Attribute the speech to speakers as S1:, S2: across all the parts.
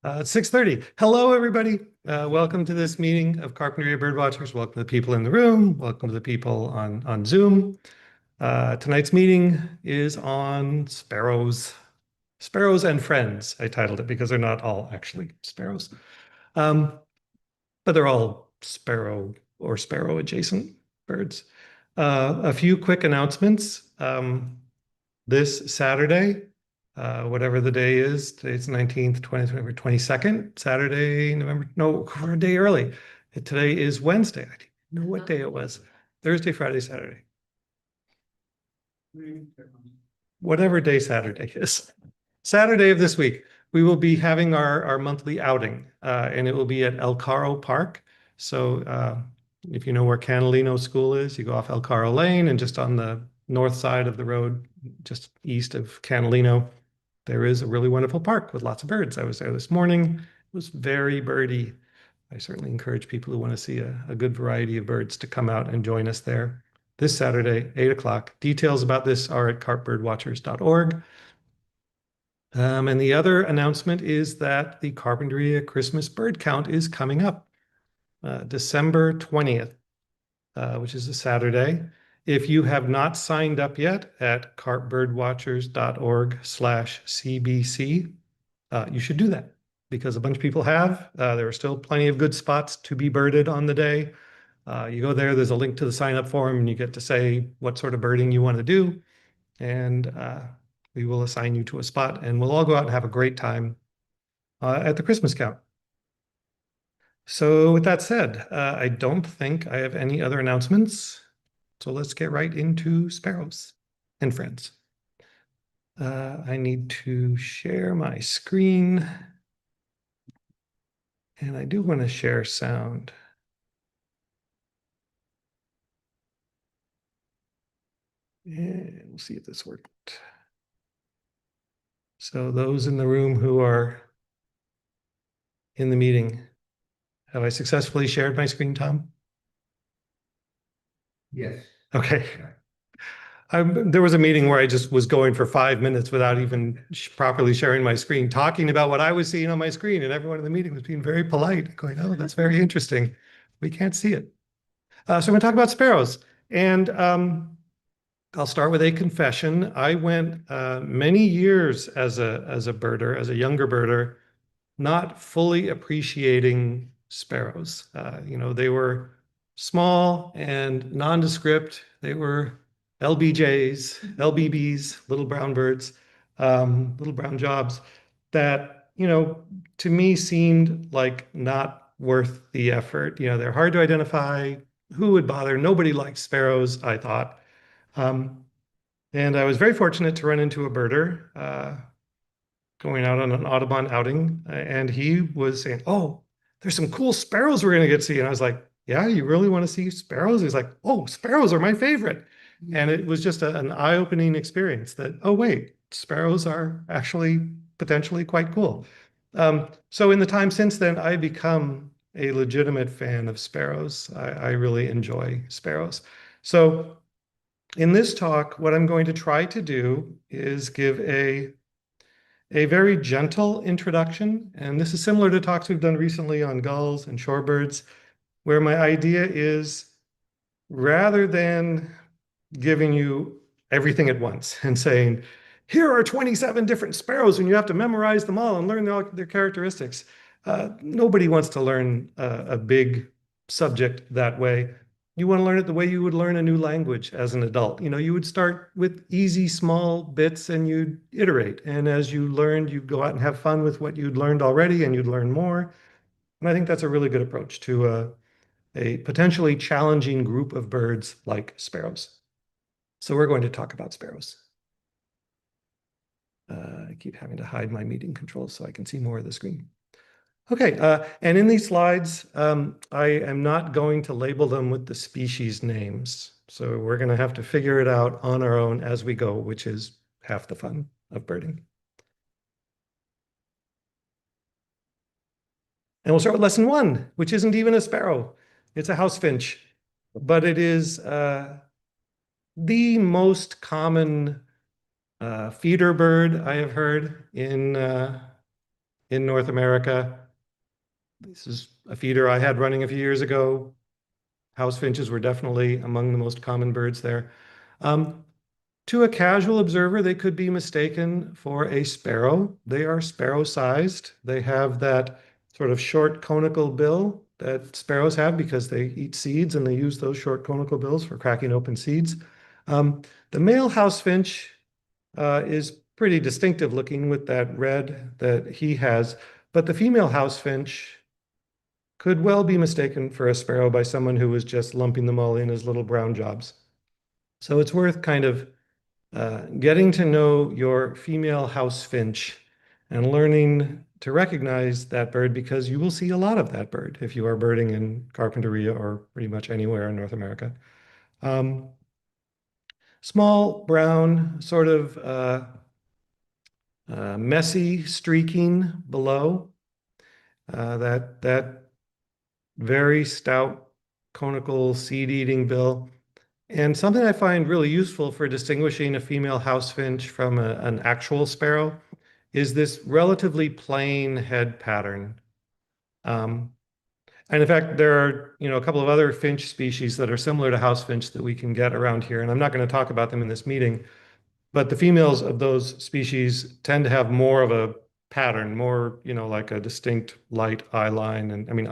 S1: It's 6:30. Hello, everybody. Welcome to this meeting of Carpinteria Birdwatchers. Welcome to the people in the room. Welcome to the people on Zoom. Tonight's meeting is on sparrows. Sparrows and friends, I titled it because they're not all actually sparrows. Um, but they're all sparrow or sparrow adjacent birds. A few quick announcements. This Saturday, whatever the day is, today's 19th, 20th, 22nd, Saturday, November, no, we're a day early. Today is Wednesday. I didn't know what day it was. Thursday, Friday, Saturday. Whatever day Saturday is. Saturday of this week, we will be having our monthly outing, and it will be at El Caro Park. So if you know where Canalino School is, you go off El Caro Lane and just on the north side of the road, just east of Canalino, there is a really wonderful park with lots of birds. I was there this morning. It was very birdy. I certainly encourage people who want to see a good variety of birds to come out and join us there this Saturday, 8 o'clock. Details about this are at carpbirdwatchers.org. And the other announcement is that the Carpinteria Christmas bird count is coming up, December 20th, which is a Saturday. If you have not signed up yet at carpbirdwatchers.org/CBC, you should do that because a bunch of people have. There are still plenty of good spots to be birded on the day. You go there, there's a link to the sign up form, and you get to say what sort of birding you want to do. And we will assign you to a spot, and we'll all go out and have a great time at the Christmas count. So with that said, I don't think I have any other announcements. So let's get right into sparrows and friends. I need to share my screen. And I do want to share sound. And we'll see if this worked. So those in the room who are in the meeting, have I successfully shared my screen, Tom?
S2: Yes.
S1: Okay. There was a meeting where I just was going for 5 minutes without even properly sharing my screen, talking about what I was seeing on my screen, and everyone in the meeting was being very polite, going, "Oh, that's very interesting. We can't see it." So I'm going to talk about sparrows, and I'll start with a confession. I went many years as a birder, as a younger birder, not fully appreciating sparrows. They were small and nondescript. They were LBJs, LBBs, little brown birds, little brown jobs that, to me seemed like not worth the effort. They're hard to identify. Who would bother? Nobody likes sparrows, I thought. And I was very fortunate to run into a birder going out on an Audubon outing, and he was saying, "Oh, there's some cool sparrows we're going to get to see." And I was like, "Yeah, you really want to see sparrows?" He's like, "Oh, sparrows are my favorite." And it was just an eye-opening experience that, oh, wait, sparrows are actually potentially quite cool. So in the time since then, I've become a legitimate fan of sparrows. I really enjoy sparrows. So in this talk, what I'm going to try to do is give a very gentle introduction. And this is similar to talks we've done recently on gulls and shorebirds, where my idea is rather than giving you everything at once and saying, here are 27 different sparrows and you have to memorize them all and learn their characteristics. Nobody wants to learn a big subject that way. You want to learn it the way you would learn a new language as an adult. You would start with easy, small bits and you'd iterate. And as you learned, you'd go out and have fun with what you'd learned already and you'd learn more. And I think that's a really good approach to a potentially challenging group of birds like sparrows. So we're going to talk about sparrows. I keep having to hide my meeting controls so I can see more of the screen. Okay, and in these slides, I am not going to label them with the species names. So we're going to have to figure it out on our own as we go, which is half the fun of birding. And we'll start with lesson 1, which isn't even a sparrow. It's a house finch, but it is the most common feeder bird I have heard in in North America. This is a feeder I had running a few years ago. House finches were definitely among the most common birds there. Um, to a casual observer, they could be mistaken for a sparrow. They are sparrow-sized. They have that sort of short conical bill that sparrows have because they eat seeds and they use those short conical bills for cracking open seeds. The male house finch is pretty distinctive looking with that red that he has, but the female house finch could well be mistaken for a sparrow by someone who was just lumping them all in as little brown jobs. So it's worth kind of getting to know your female house finch and learning to recognize that bird because you will see a lot of that bird if you are birding in Carpinteria or pretty much anywhere in North America. Um, small, brown, sort of messy streaking below. That very stout conical seed-eating bill. And something I find really useful for distinguishing a female house finch from an actual sparrow is this relatively plain head pattern. Um, and in fact, there are, a couple of other finch species that are similar to house finch that we can get around here. And I'm not going to talk about them in this meeting, but the females of those species tend to have more of a pattern, more, like a distinct light eye line and I mean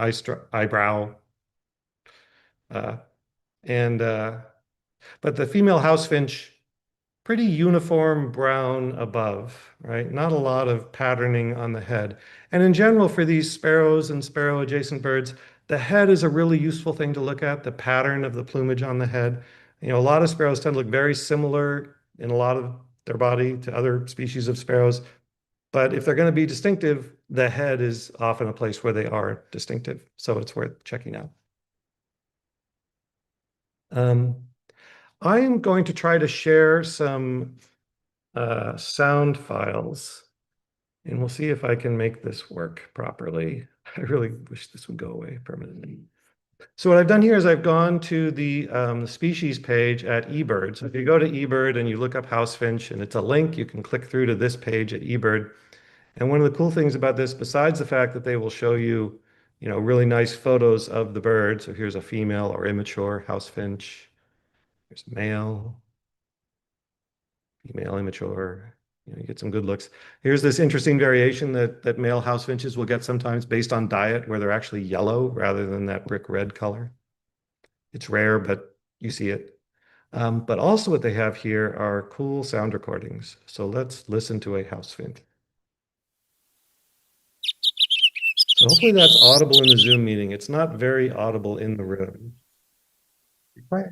S1: eyebrow. Uh, and but the female house finch, pretty uniform brown above, right? Not a lot of patterning on the head. And in general, for these sparrows and sparrow adjacent birds, the head is a really useful thing to look at, the pattern of the plumage on the head. A lot of sparrows tend to look very similar in a lot of their body to other species of sparrows. But if they're going to be distinctive, the head is often a place where they are distinctive. So it's worth checking out. I'm going to try to share some sound files, and we'll see if I can make this work properly. I really wish this would go away permanently. So what I've done here is I've gone to the species page at eBird. So if you go to eBird and you look up house finch, and it's a link, you can click through to this page at eBird. And one of the cool things about this, besides the fact that they will show you, really nice photos of the bird. So here's a female or immature house finch. There's male, female, immature. You get some good looks. Here's this interesting variation that male house finches will get sometimes based on diet, where they're actually yellow rather than that brick red color. It's rare, but you see it. But also what they have here are cool sound recordings. So let's listen to a house finch. So hopefully that's audible in the Zoom meeting. It's not very audible in the room. Quiet.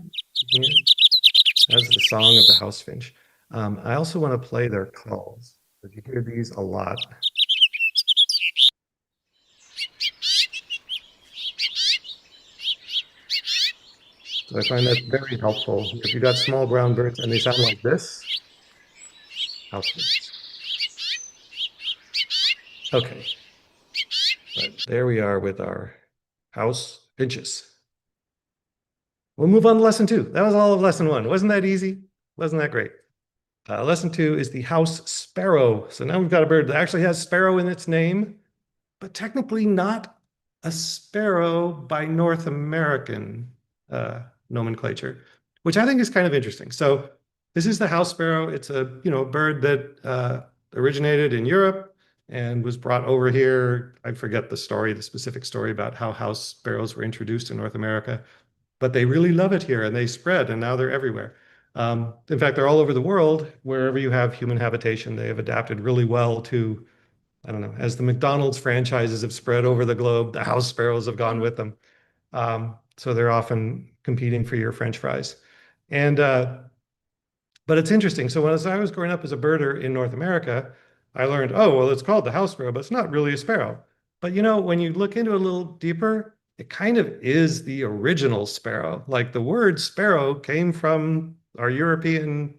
S1: That's the song of the house finch. I also want to play their calls. You hear these a lot. So I find that very helpful. If you got small brown birds and they sound like this, house finch. Okay. But there we are with our house finches. We'll move on to lesson 2. That was all of lesson 1. Wasn't that easy? Wasn't that great? Lesson 2 is the house sparrow. So now we've got a bird that actually has sparrow in its name, but technically not a sparrow by North American nomenclature, which I think is kind of interesting. So this is the house sparrow. It's a bird that originated in Europe and was brought over here. I forget the specific story about how house sparrows were introduced in North America, but they really love it here and they spread and now they're everywhere. In fact, they're all over the world. Wherever you have human habitation, they have adapted really well to, I don't know, as the McDonald's franchises have spread over the globe, the house sparrows have gone with them. So they're often competing for your French fries. And but it's interesting. So as I was growing up as a birder in North America, I learned, oh, well, it's called the house sparrow, but it's not really a sparrow. But when you look into it a little deeper, it kind of is the original sparrow. Like the word sparrow came from our European,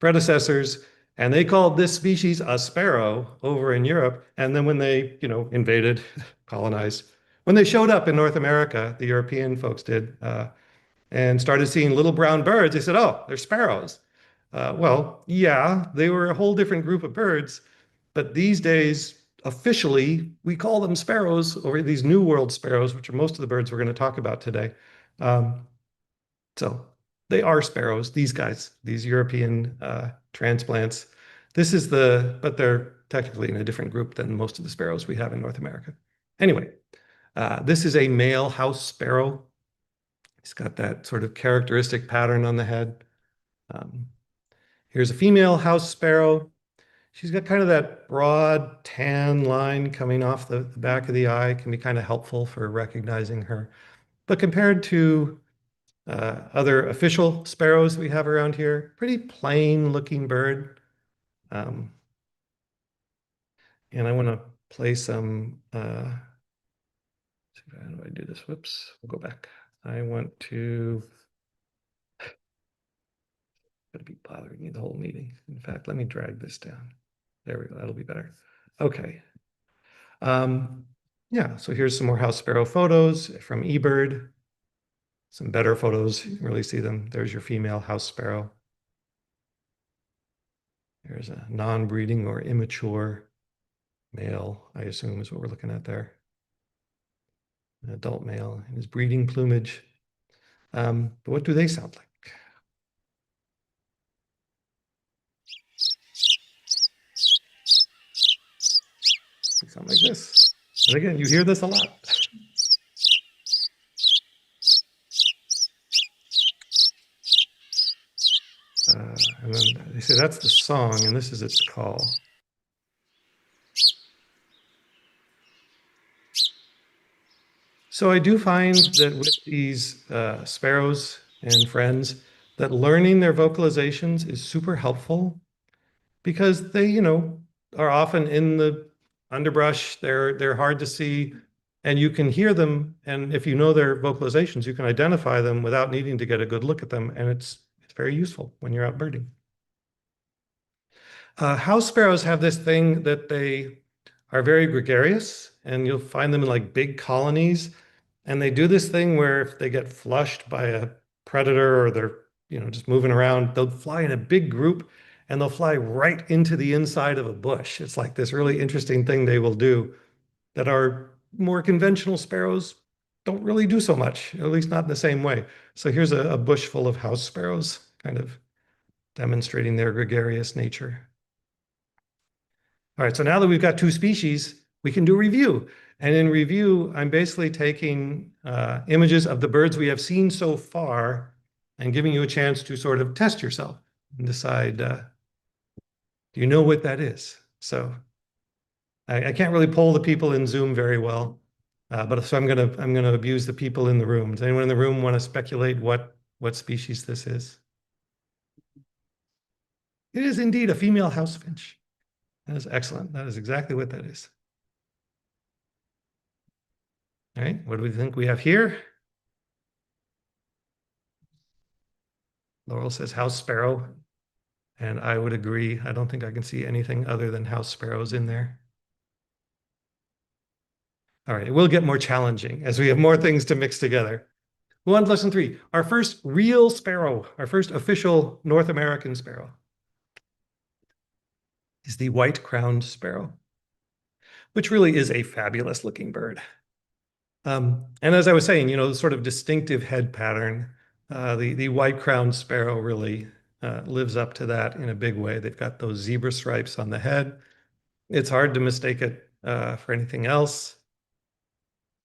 S1: predecessors, and they called this species a sparrow over in Europe. And then when they, invaded, colonized, when they showed up in North America, the European folks did, and started seeing little brown birds, they said, oh, they're sparrows. Well, yeah, they were a whole different group of birds, but these days, officially, we call them sparrows, or these New World sparrows, which are most of the birds we're going to talk about today. So they are sparrows, these guys, these European transplants. But they're technically in a different group than most of the sparrows we have in North America. Anyway, this is a male house sparrow. He's got that sort of characteristic pattern on the head. Here's a female house sparrow. She's got kind of that broad tan line coming off the back of the eye, can be kind of helpful for recognizing her. But compared to other official sparrows we have around here, pretty plain looking bird. And I want to play some, how do I do this? Whoops, we'll go back. I want to, going to be bothering you the whole meeting. In fact, let me drag this down. There we go, that'll be better. Okay. Yeah, so here's some more house sparrow photos from eBird. Some better photos, you can really see them. There's your female house sparrow. There's a non-breeding or immature male, I assume is what we're looking at there. An adult male in his breeding plumage. But what do they sound like? They sound like this. And again, you hear this a lot. And then they say that's the song, and this is its call. So I do find that with these sparrows and friends, that learning their vocalizations is super helpful because they, are often in the underbrush. They're hard to see, and you can hear them. And if you know their vocalizations, you can identify them without needing to get a good look at them. And it's very useful when you're out birding. House sparrows have this thing that they are very gregarious, and you'll find them in like big colonies. And they do this thing where if they get flushed by a predator or they're, just moving around, they'll fly in a big group and they'll fly right into the inside of a bush. It's like this really interesting thing they will do that our more conventional sparrows don't really do so much, at least not in the same way. So here's a bush full of house sparrows, kind of demonstrating their gregarious nature. All right, so now that we've got two species, we can do review. And in review, I'm basically taking images of the birds we have seen so far and giving you a chance to sort of test yourself and decide, do you know what that is? So I can't really poll the people in Zoom very well, but so I'm gonna abuse the people in the room. Does anyone in the room want to speculate what species this is? It is indeed a female house finch. That is excellent. That is exactly what that is. All right, what do we think we have here? Laurel says house sparrow, and I would agree. I don't think I can see anything other than house sparrows in there. All right, it will get more challenging as we have more things to mix together. We'll on to lesson 3, our first real sparrow, our first official North American sparrow is the white-crowned sparrow, which really is a fabulous looking bird. And as I was saying, the sort of distinctive head pattern, the white-crowned sparrow really lives up to that in a big way. They've got those zebra stripes on the head. It's hard to mistake it for anything else.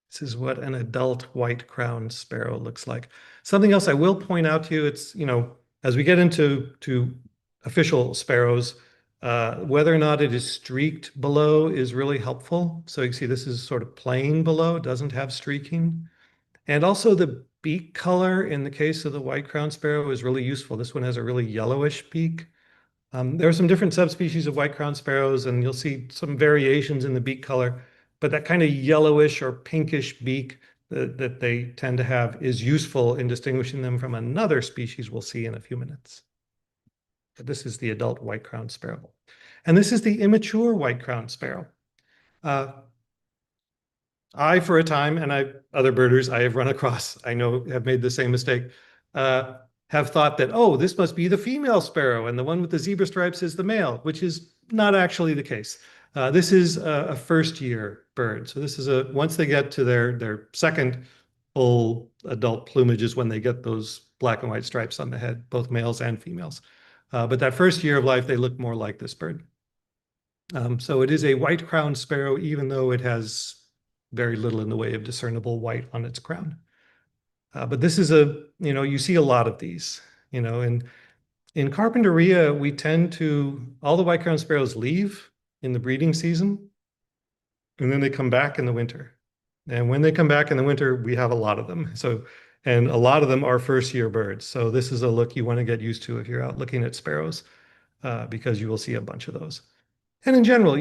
S1: This is what an adult white-crowned sparrow looks like. Something else I will point out to you, it's, as we get into official sparrows, whether or not it is streaked below is really helpful. So you can see this is sort of plain below, it doesn't have streaking. And also the beak color in the case of the white-crowned sparrow is really useful. This one has a really yellowish beak. There are some different subspecies of white-crowned sparrows, and you'll see some variations in the beak color, but that kind of yellowish or pinkish beak that they tend to have is useful in distinguishing them from another species we'll see in a few minutes. But this is the adult white-crowned sparrow. And this is the immature white-crowned sparrow. I, for a time, and other birders I have run across, I know have made the same mistake, have thought that, oh, this must be the female sparrow and the one with the zebra stripes is the male, which is not actually the case. This is a first year bird. So this is once they get to their second full adult plumage is when they get those black and white stripes on the head, both males and females. But that first year of life, they look more like this bird. So it is a white-crowned sparrow, even though it has very little in the way of discernible white on its crown. But this is you see a lot of these, and in Carpinteria, we tend to, all the white-crowned sparrows leave in the breeding season, and then they come back in the winter. And when they come back in the winter, we have a lot of them. And a lot of them are first-year birds. So this is a look you want to get used to if you're out looking at sparrows, because you will see a bunch of those. And in general,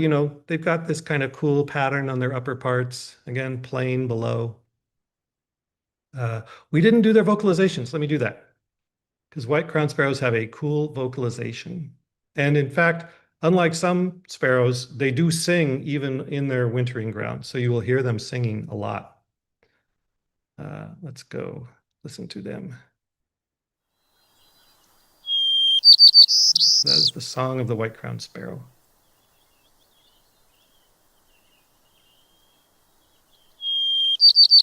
S1: they've got this kind of cool pattern on their upper parts. Again, plain below. We didn't do their vocalizations. Let me do that. Because white-crowned sparrows have a cool vocalization. And in fact, unlike some sparrows, they do sing even in their wintering ground. So you will hear them singing a lot. Let's go listen to them. That is the song of the white-crowned sparrow.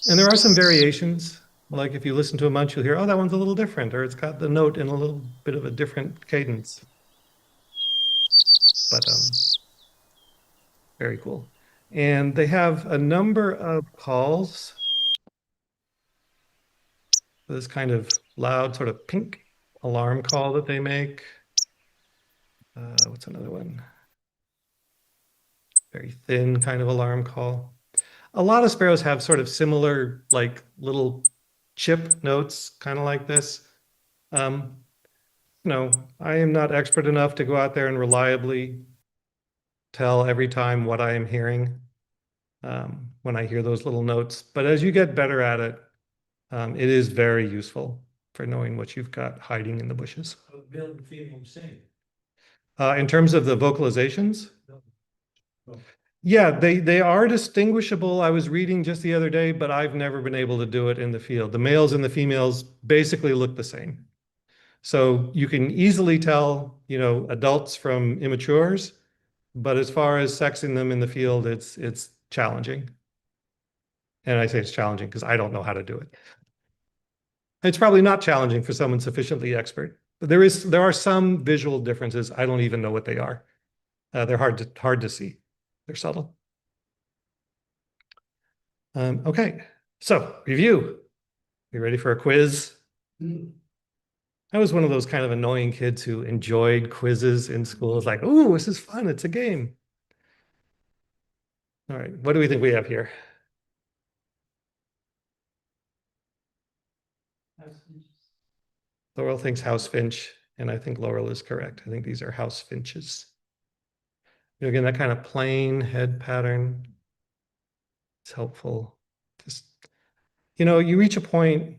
S1: And there are some variations. Like if you listen to a bunch, you'll hear, oh, that one's a little different, or it's got the note in a little bit of a different cadence. But very cool. And they have a number of calls. This kind of loud sort of pink alarm call that they make. What's another one? Very thin kind of alarm call. A lot of sparrows have sort of similar, like little chip notes, kind of like this. I am not expert enough to go out there and reliably tell every time what I am hearing when I hear those little notes. But as you get better at it, it is very useful for knowing what you've got hiding in the bushes.
S2: Male and female sing.
S1: In terms of the vocalizations, yeah, they are distinguishable. I was reading just the other day, but I've never been able to do it in the field. The males and the females basically look the same. So you can easily tell, adults from immatures, but as far as sexing them in the field, it's challenging. And I say it's challenging because I don't know how to do it. It's probably not challenging for someone sufficiently expert, but there are some visual differences. I don't even know what they are. They're hard to see. They're subtle. Okay, so review. You ready for a quiz? I was one of those kind of annoying kids who enjoyed quizzes in school. It's like, ooh, this is fun. It's a game. All right, what do we think we have here? Laurel thinks house finch, and I think Laurel is correct. I think these are house finches. Again, that kind of plain head pattern. It's helpful. Just, you reach a point,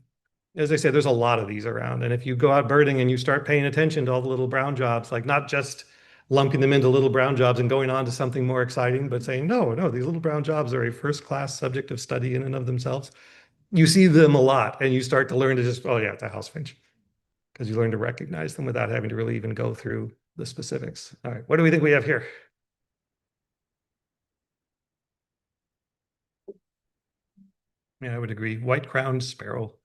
S1: as I said, there's a lot of these around. And if you go out birding and you start paying attention to all the little brown jobs, like not just lumping them into little brown jobs and going on to something more exciting, but saying, no, these little brown jobs are a first-class subject of study in and of themselves. You see them a lot and you start to learn to just, oh yeah, it's a house finch. Because you learn to recognize them without having to really even go through the specifics. All right, what do we think we have here? Yeah, I would agree. White-crowned sparrow.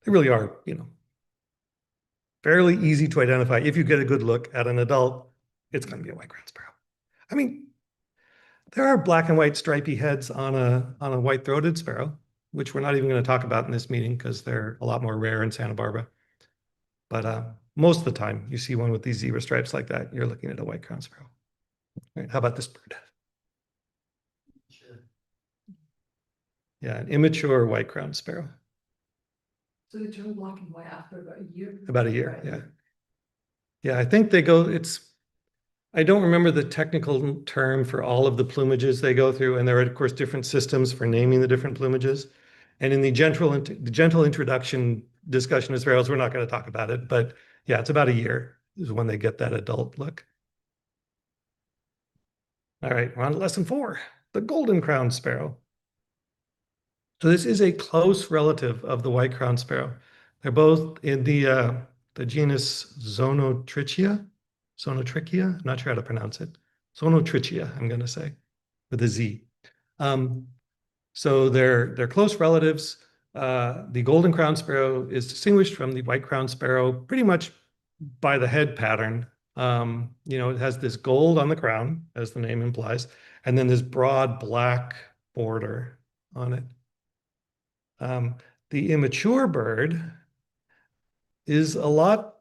S1: They really are, fairly easy to identify. If you get a good look at an adult, it's going to be a white-crowned sparrow. I mean, there are black and white stripy heads on a white-throated sparrow, which we're not even going to talk about in this meeting because they're a lot more rare in Santa Barbara. But most of the time, you see one with these zebra stripes like that, you're looking at a white-crowned sparrow. All right, how about this bird?
S2: Sure.
S1: Yeah, an immature white-crowned sparrow.
S3: So they turn black and white after about a year?
S1: About a year, yeah. Yeah, I think they go, I don't remember the technical term for all of the plumages they go through, and there are, of course, different systems for naming the different plumages. And in the gentle introduction discussion of sparrows, we're not going to talk about it, but yeah, it's about a year is when they get that adult look. All right, we're on to lesson 4, the golden-crowned sparrow. So this is a close relative of the white-crowned sparrow. They're both in the genus Zonotrichia. I'm not sure how to pronounce it. Zonotrichia, I'm going to say, with a Z. So they're close relatives. The golden crowned sparrow is distinguished from the white crowned sparrow pretty much by the head pattern. It has this gold on the crown, as the name implies, and then this broad black border on it. The immature bird is a lot,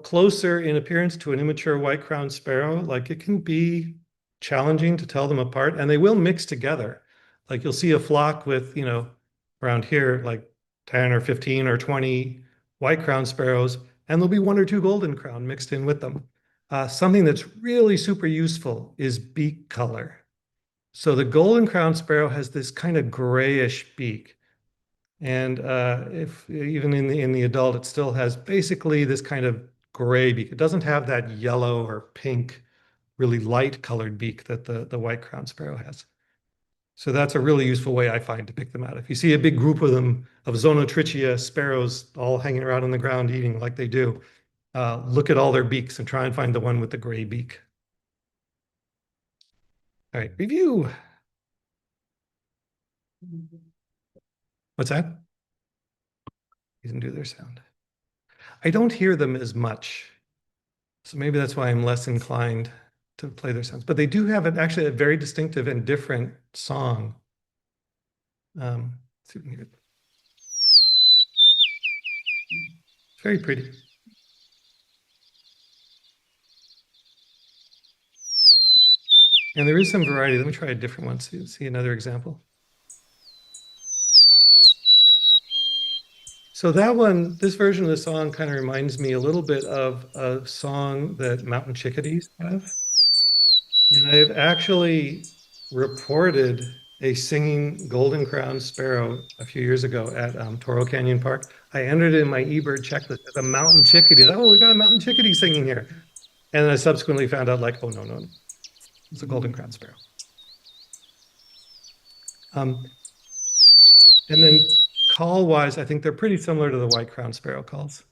S1: closer in appearance to an immature white-crowned sparrow. Like, it can be challenging to tell them apart, and they will mix together. Like, you'll see a flock with, around here, like 10 or 15 or 20 white-crowned sparrows, and there'll be one or two golden crown mixed in with them. Something that's really super useful is beak color. So the golden crowned sparrow has this kind of grayish beak. And if even in the adult, it still has basically this kind of gray beak. It doesn't have that yellow or pink, really light colored beak that the white crowned sparrow has. So that's a really useful way I find to pick them out. If you see a big group of them, of Zonotrichia sparrows all hanging around on the ground eating like they do, look at all their beaks and try and find the one with the gray beak. All right, review. What's that? Didn't do their sound. I don't hear them as much. So maybe that's why I'm less inclined to play their sounds. But they do have actually a very distinctive and different song. Let's see if we can hear it. It's very pretty. And there is some variety. Let me try a different one. See another example. So that one, this version of the song kind of reminds me a little bit of a song that mountain chickadees have. And I've actually reported a singing golden crowned sparrow a few years ago at Toro Canyon Park. I entered it in my eBird checklist as a mountain chickadee. Oh, we got a mountain chickadee singing here. And then I subsequently found out, like, oh, no. It's a golden crowned sparrow. And then call-wise, I think they're pretty similar to the white crowned sparrow calls.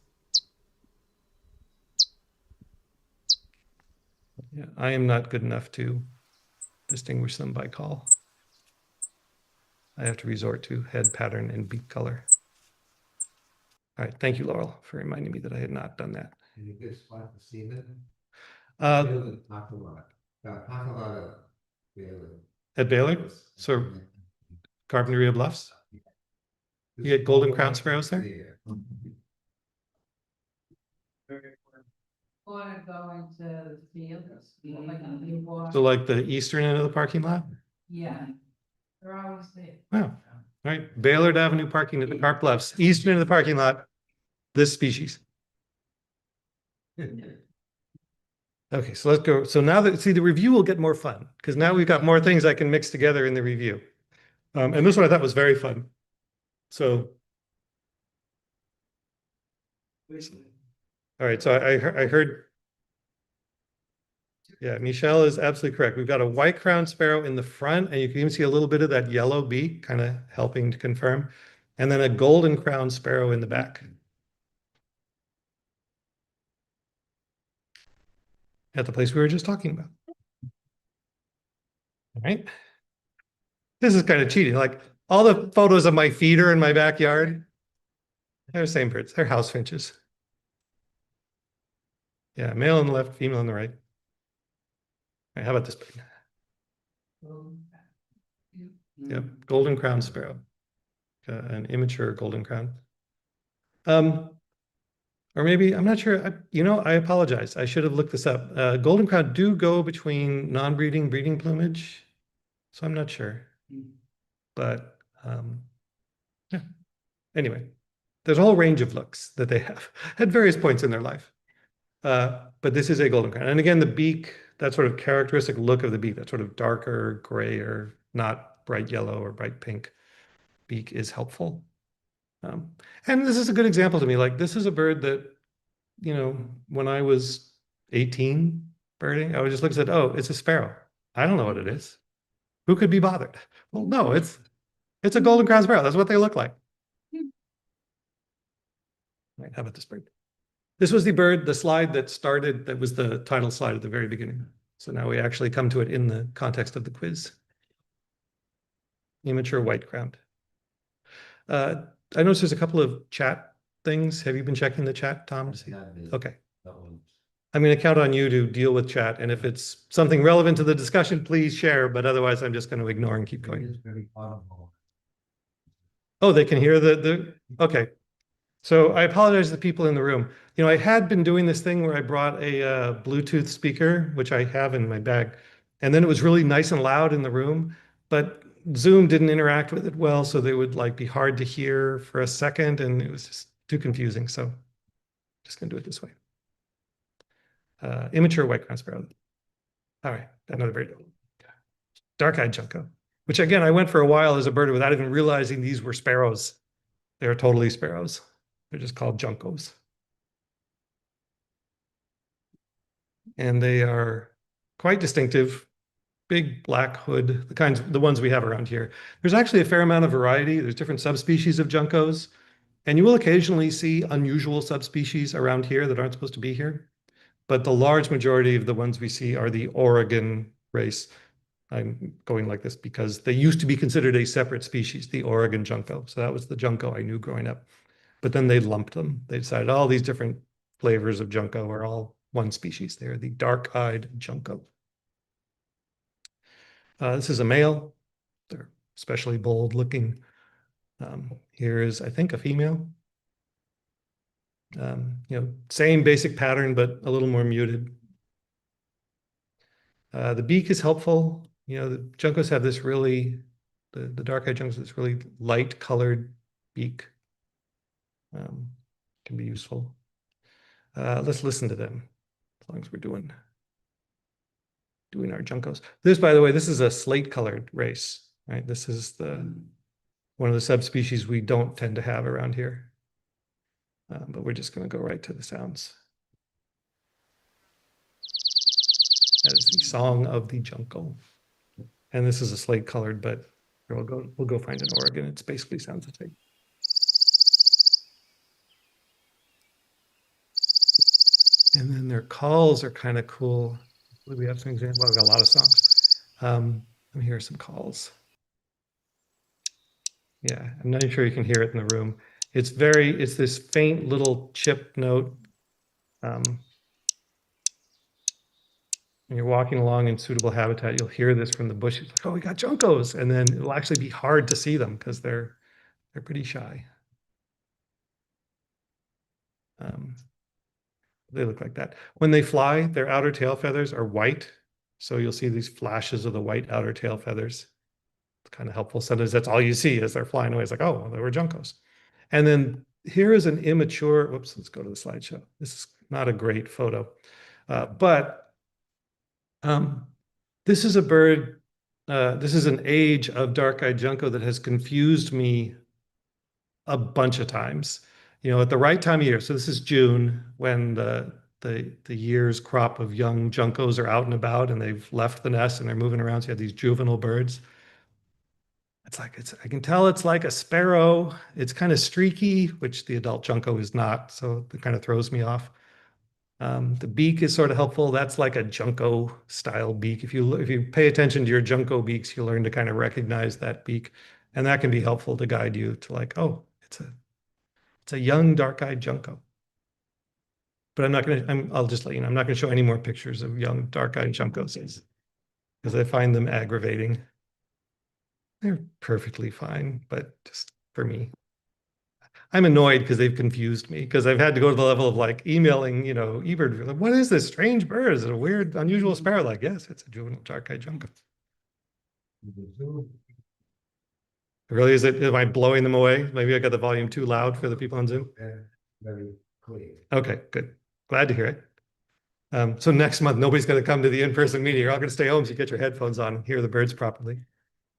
S1: Yeah, I am not good enough to distinguish them by call. I have to resort to head pattern and beak color. All right, thank you, Laurel, for reminding me that I had not done that.
S2: Any good spot to see that?
S1: At Baylor, so Carpinteria Bluffs. You get golden crowned sparrows there?
S3: Want to go into the fields, like on the walk.
S1: So like the eastern end of the parking lot?
S3: Yeah. They're always there.
S1: Wow. All right, Baylor Avenue parking at the Carp Bluffs, eastern end of the parking lot, this species. Okay, so let's go. So now that, see, the review will get more fun because now we've got more things I can mix together in the review. And this one I thought was very fun. So. All right, so I heard. Yeah, Michelle is absolutely correct. We've got a white crowned sparrow in the front, and you can even see a little bit of that yellow beak kind of helping to confirm. And then a golden crowned sparrow in the back. At the place we were just talking about. All right. This is kind of cheating. Like all the photos of my feeder in my backyard, they're the same birds. They're house finches. Yeah, male on the left, female on the right. All right, how about this bird? Yep, golden crowned sparrow. An immature golden crown. Or maybe, I'm not sure, I apologize. I should have looked this up. Golden crown do go between non-breeding, breeding plumage. So I'm not sure. But yeah, anyway, there's a whole range of looks that they have at various points in their life. But this is a golden crown. And again, the beak, that sort of characteristic look of the beak, that sort of darker gray or not bright yellow or bright pink beak is helpful. And this is a good example to me. Like this is a bird that, when I was 18 birding, I would just look and said, oh, it's a sparrow. I don't know what it is. Who could be bothered? Well, no, it's a golden crowned sparrow. That's what they look like. Right, how about this bird? This was the bird, the slide that started, that was the title slide at the very beginning. So now we actually come to it in the context of the quiz. Immature white-crowned. I noticed there's a couple of chat things. Have you been checking the chat, Tom? to see? Okay.
S2: That one.
S1: I'm going to count on you to deal with chat. And if it's something relevant to the discussion, please share. But otherwise, I'm just going to ignore and keep
S2: It
S1: going.
S2: is very audible.
S1: Oh, they can hear okay. So I apologize to the people in the room. You know, I had been doing this thing where I brought a Bluetooth speaker, which I have in my bag. And then it was really nice and loud in the room, but Zoom didn't interact with it well. So they would like be hard to hear for a second. And it was just too confusing. So just going to do it this way. Immature white-crowned sparrow. All right, another bird. Dark-eyed junco, which again, I went for a while as a birder without even realizing these were sparrows. They're totally sparrows. They're just called juncos. And they are quite distinctive, big black hood, the ones we have around here. There's actually a fair amount of variety. There's different subspecies of juncos, and you will occasionally see unusual subspecies around here that aren't supposed to be here. But the large majority of the ones we see are the Oregon race. I'm going like this because they used to be considered a separate species, the Oregon junco. So that was the junco I knew growing up. But then they lumped them. They decided all these different flavors of junco are all one species. They're the dark-eyed junco. This is a male. They're especially bold looking. Here is, I think, a female. You know, same basic pattern, but a little more muted. The beak is helpful. You know, the juncos have this really, the dark-eyed juncos, this really light colored beak. Can be useful. Let's listen to them as long as we're doing our juncos. This, by the way, this is a slate colored race, right? This is one of the subspecies we don't tend to have around here. But we're just going to go right to the sounds. That is the song of the junco. And this is a slate colored, but we'll go find an Oregon. It basically sounds the same. And then their calls are kind of cool. We have some examples. Well, we've got a lot of songs. Let me hear some calls. Yeah, I'm not sure you can hear it in the room. It's this faint little chip note. When you're walking along in suitable habitat, you'll hear this from the bushes. Like, oh, we got juncos. And then it'll actually be hard to see them because they're pretty shy. They look like that. When they fly, their outer tail feathers are white. So you'll see these flashes of the white outer tail feathers. It's kind of helpful. Sometimes that's all you see as they're flying away. It's like, oh, well, they were juncos. And then here is an immature, whoops, let's go to the slideshow. This is not a great photo. But this is a bird, this is an age of dark-eyed junco that has confused me a bunch of times. You know, at the right time of year. So this is June when the year's crop of young juncos are out and about and they've left the nest and they're moving around. So you have these juvenile birds. I can tell it's like a sparrow. It's kind of streaky, which the adult junco is not. So it kind of throws me off. The beak is sort of helpful. That's like a junco style beak. If you pay attention to your junco beaks, you learn to kind of recognize that beak. And that can be helpful to guide you to like, oh, it's a young dark-eyed junco. But I'll just let you know, I'm not going to show any more pictures of young dark-eyed juncos because I find them aggravating. They're perfectly fine, but just for me. I'm annoyed because they've confused me because I've had to go to the level of like emailing, you know, eBird. Like, what is this strange bird? Is it a weird, unusual sparrow? Like, yes, it's a juvenile dark-eyed junco. Really, am I blowing them away? Maybe I got the volume too loud for the people on Zoom.
S2: Very clear.
S1: Okay, good. Glad to hear it. So next month, nobody's going to come to the in-person meeting. You're all going to stay home so you get your headphones on and hear the birds properly.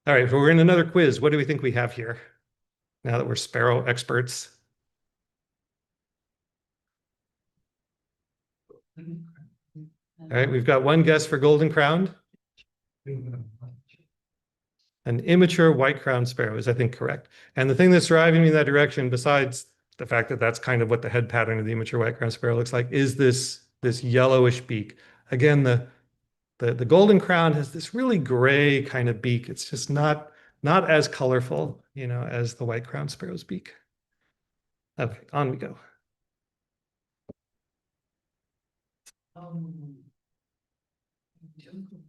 S1: All right, so we're in another quiz. What do we think we have here? Now that we're sparrow experts. All right, we've got one guess for golden crowned. An immature white-crowned sparrow is, I think, correct. And the thing that's driving me in that direction, besides the fact that that's kind of what the head pattern of the immature white-crowned sparrow looks like, is this yellowish beak. Again, The golden crown has this really gray kind of beak. It's just not as colorful, you know, as the white crowned sparrow's beak. Okay, on we go.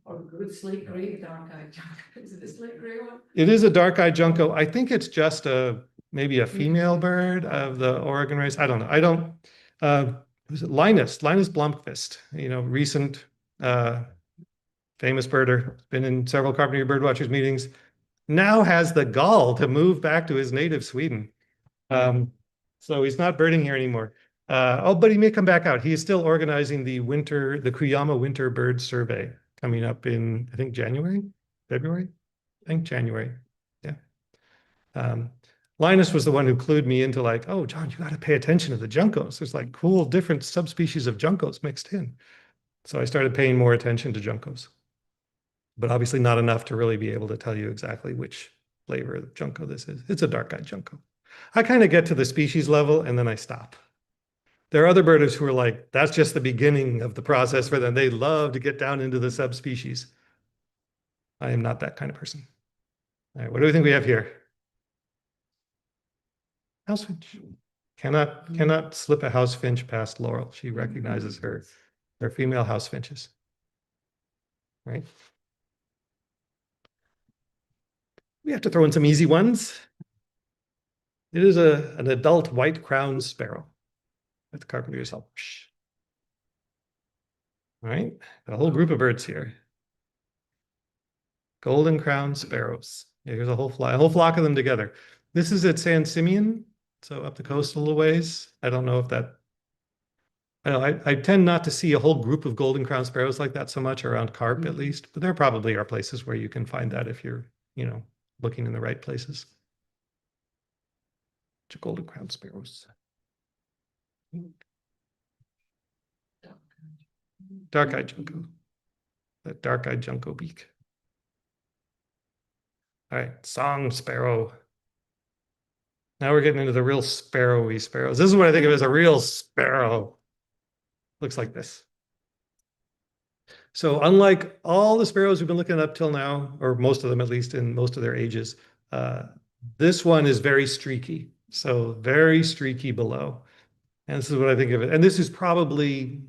S3: Or good slate gray, dark-eyed junco. Is it a slate gray one?
S1: It is a dark-eyed junco. I think it's just maybe a female bird of the Oregon race. I don't know. I don't. Who's it? Linus Blomqvist. You know, recent famous birder. Been in several Carpinteria Birdwatchers meetings. Now has the gall to move back to his native Sweden. So he's not birding here anymore. But he may come back out. He is still organizing the Kuyama Winter Bird Survey coming up in, I think, January, February. I think January. Yeah. Linus was the one who clued me into like, oh, John, you got to pay attention to the juncos. There's like cool different subspecies of juncos mixed in. So I started paying more attention to juncos, but obviously not enough to really be able to tell you exactly which flavor of junco this is. It's a dark-eyed junco. I kind of get to the species level and then I stop. There are other birders who are like, that's just the beginning of the process for them. They love to get down into the subspecies. I am not that kind of person. All right, what do we think we have here? House finch. Cannot slip a house finch past Laurel. She recognizes her female house finches. Right? We have to throw in some easy ones. It is an adult white-crowned sparrow with Carpenter's help. All right, got a whole group of birds here. Golden crowned sparrows. Yeah, here's a whole flock of them together. This is at San Simeon, so up the coast a little ways. I don't know if that. I tend not to see a whole group of golden crowned sparrows like that so much around Carp at least, but there probably are places where you can find that if you're, you know, looking in the right places. Golden crowned sparrows. Dark-eyed junco. That dark-eyed junco beak. All right, song sparrow. Now we're getting into the real sparrowy sparrows. This is what I think of as a real sparrow. Looks like this. So unlike all the sparrows we've been looking at up till now, or most of them at least in most of their ages, this one is very streaky. So very streaky below. And this is what I think of it. And this is probably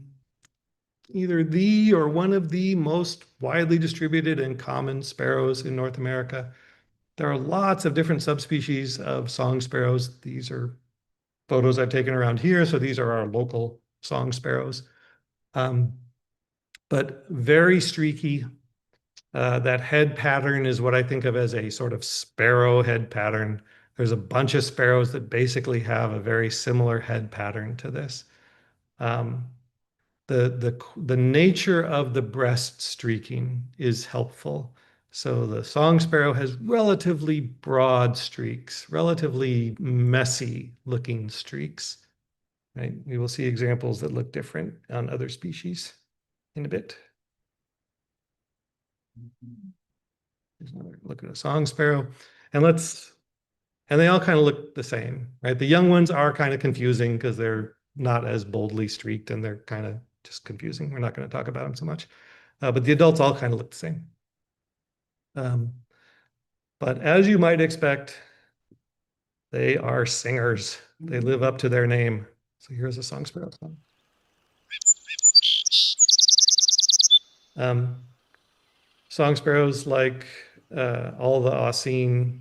S1: either the or one of the most widely distributed and common sparrows in North America. There are lots of different subspecies of song sparrows. These are photos I've taken around here. So these are our local song sparrows. But very streaky. That head pattern is what I think of as a sort of sparrow head pattern. There's a bunch of sparrows that basically have a very similar head pattern to this. The nature of the breast streaking is helpful. So the song sparrow has relatively broad streaks, relatively messy looking streaks. Right? We will see examples that look different on other species in a bit. Here's another look at a song sparrow. And they all kind of look the same, right? The young ones are kind of confusing because they're not as boldly streaked and they're kind of just confusing. We're not going to talk about them so much. But the adults all kind of look the same. But as you might expect, they are singers. They live up to their name. So here's a song sparrow song. Song sparrows, like all the Aucine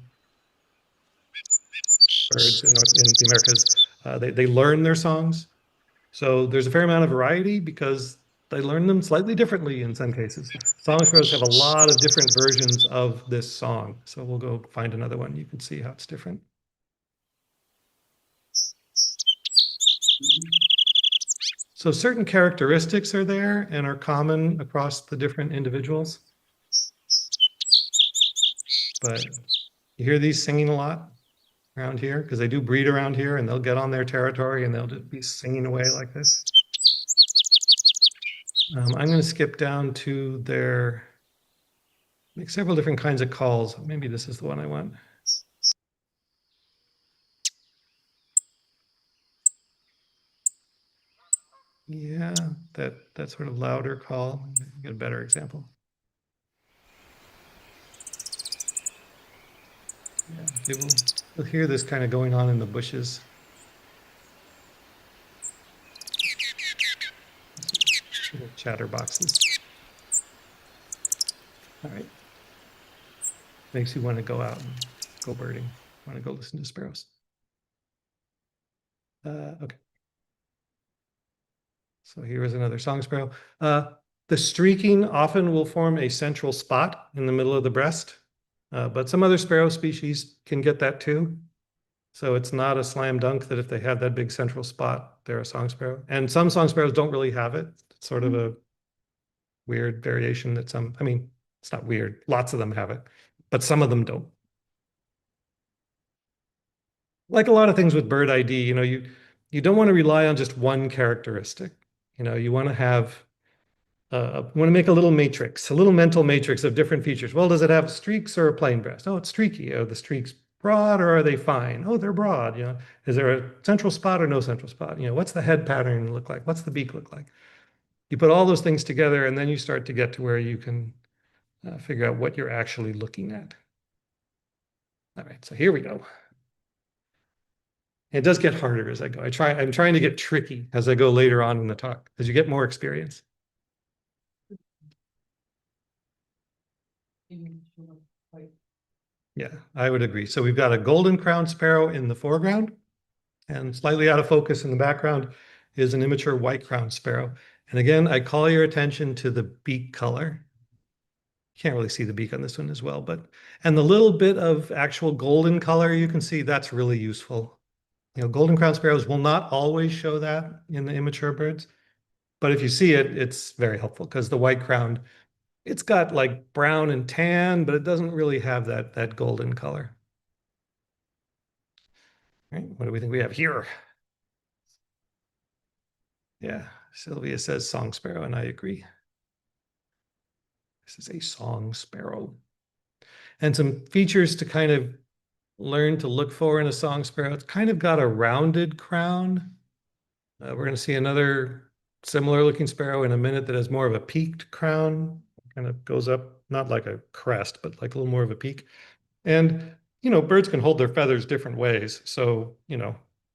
S1: birds in the Americas, they learn their songs. So there's a fair amount of variety because they learn them slightly differently in some cases. Song sparrows have a lot of different versions of this song. So we'll go find another one. You can see how it's different. So certain characteristics are there and are common across the different individuals. But you hear these singing a lot around here because they do breed around here and they'll get on their territory and they'll just be singing away like this. I'm going to skip down to make several different kinds of calls. Maybe this is the one I want. Yeah, that sort of louder call. Get a better example. we'll hear this kind of going on in the bushes. Little chatterboxes. All right. Makes you want to go out and go birding. Want to go listen to sparrows. Okay. So here is another song sparrow. The streaking often will form a central spot in the middle of the breast, but some other sparrow species can get that too. So it's not a slam dunk that if they have that big central spot, they're a song sparrow. And some song sparrows don't really have it. It's sort of a weird variation that some, I mean, it's not weird. Lots of them have it, but some of them don't. Like a lot of things with bird ID, you don't want to rely on just one characteristic. You want to have want to make a little matrix, a little mental matrix of different features. Well, does it have streaks or a plain breast? Oh, it's streaky. Are the streaks broad or are they fine? Oh, they're broad. Is there a central spot or no central spot? What's the head pattern look like? What's the beak look like? You put all those things together and then you start to get to where you can figure out what you're actually looking at. All right, so here we go. It does get harder as I go. I'm trying to get tricky as I go later on in the talk, as you get more experience. Yeah, I would agree. So we've got a golden crowned sparrow in the foreground, and slightly out of focus in the background is an immature white crowned sparrow. And again, I call your attention to the beak color. You can't really see the beak on this one as well, and the little bit of actual golden color you can see, that's really useful. Golden crowned sparrows will not always show that in the immature birds, but if you see it, it's very helpful because the white crowned, it's got like brown and tan, but it doesn't really have that golden color. All right, what do we think we have here? Yeah, Sylvia says song sparrow, and I agree. This is a song sparrow. And some features to kind of learn to look for in a song sparrow. It's kind of got a rounded crown. We're going to see another similar looking sparrow in a minute that has more of a peaked crown. Kind of goes up, not like a crest, but like a little more of a peak. And, birds can hold their feathers different ways. So,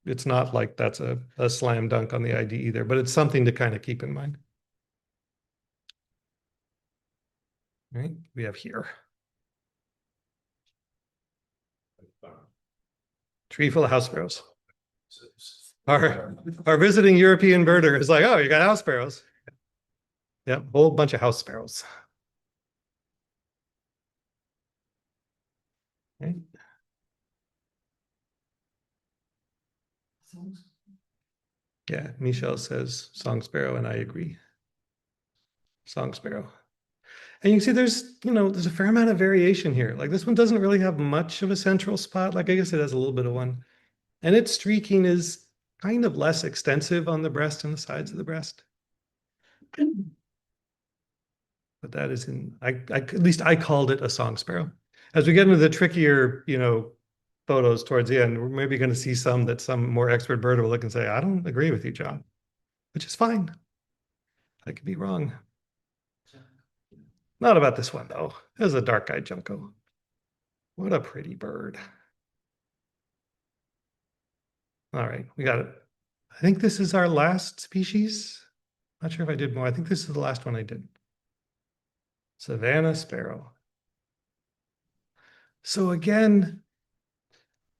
S1: it's not like that's a slam dunk on the ID either, but it's something to kind of keep in mind. All right, we have here. Tree full of house sparrows. Our visiting European birder is like, oh, you got house sparrows. Yep, a whole bunch of house sparrows. Right. Yeah, Michelle says song sparrow, and I agree. Song sparrow. And you can see there's a fair amount of variation here. Like this one doesn't really have much of a central spot. Like I guess it has a little bit of one. And its streaking is kind of less extensive on the breast and the sides of the breast. But that is at least I called it a song sparrow. As we get into the trickier, photos towards the end, we're maybe going to see some that some more expert birder will look and say, I don't agree with you, John, which is fine. I could be wrong. Not about this one, though. There's a dark-eyed junco. What a pretty bird. All right, we got it. I think this is our last species. Not sure if I did more. I think this is the last one I did. Savannah sparrow. So again,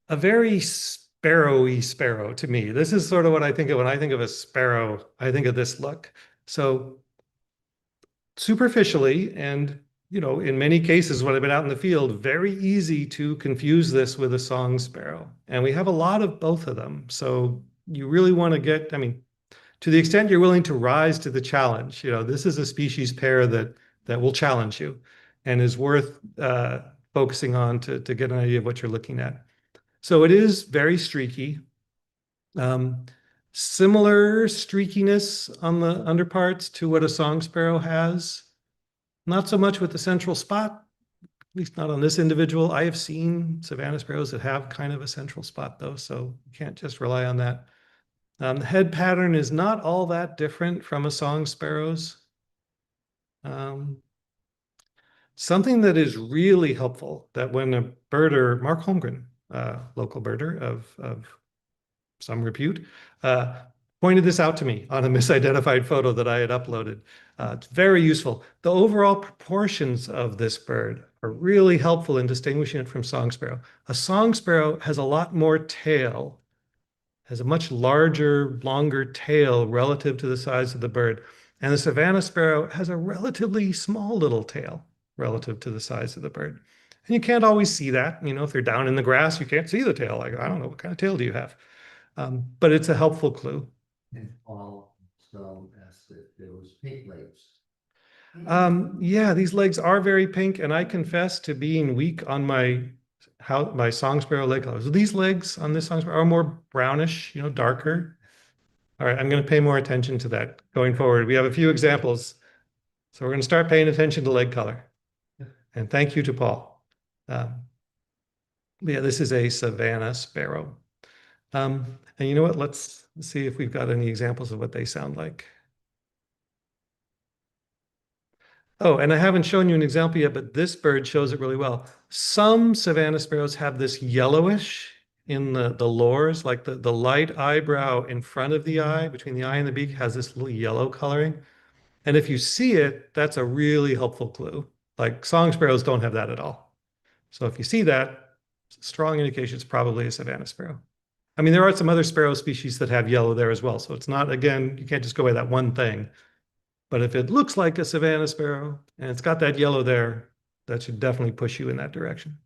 S1: a very sparrowy sparrow to me. This is sort of what I think of when I think of a sparrow. I think of this look. So superficially, and in many cases when I've been out in the field, very easy to confuse this with a song sparrow. And we have a lot of both of them. So you really want to get, to the extent you're willing to rise to the challenge, this is a species pair that will challenge you and is worth focusing on to get an idea of what you're looking at. So it is very streaky. Similar streakiness on the underparts to what a song sparrow has. Not so much with the central spot, at least not on this individual. I have seen Savannah sparrows that have kind of a central spot though, so you can't just rely on that. The head pattern is not all that different from a song sparrow's. Something that is really helpful that when a birder, Mark Holmgren, local birder of some repute, pointed this out to me on a misidentified photo that I had uploaded. It's very useful. The overall proportions of this bird are really helpful in distinguishing it from song sparrow. A song sparrow has a lot more tail, has a much larger, longer tail relative to the size of the bird. And the savanna sparrow has a relatively small little tail relative to the size of the bird. And you can't always see that. You know, if they're down in the grass, you can't see the tail. Like, I don't know, what kind of tail do you have? But it's a helpful clue.
S2: And all so as if there was pink legs.
S1: Yeah, these legs are very pink, and I confess to being weak on my song sparrow leg colors. These legs on this song sparrow are more brownish, you know, darker. All right, I'm going to pay more attention to that going forward. We have a few examples, so we're going to start paying attention to leg color. And thank you to Paul. Yeah, this is a savanna sparrow. And you know what? Let's see if we've got any examples of what they sound like. Oh, and I haven't shown you an example yet, but this bird shows it really well. Some savanna sparrows have this yellowish in the lores, like the light eyebrow in front of the eye, between the eye and the beak, has this little yellow coloring. And if you see it, that's a really helpful clue. Like song sparrows don't have that at all. So if you see that, it's a strong indication it's probably a savanna sparrow. I mean, there are some other sparrow species that have yellow there as well. So it's not, again, you can't just go by that one thing. But if it looks like a savanna sparrow and it's got that yellow there, that should definitely push you in that direction.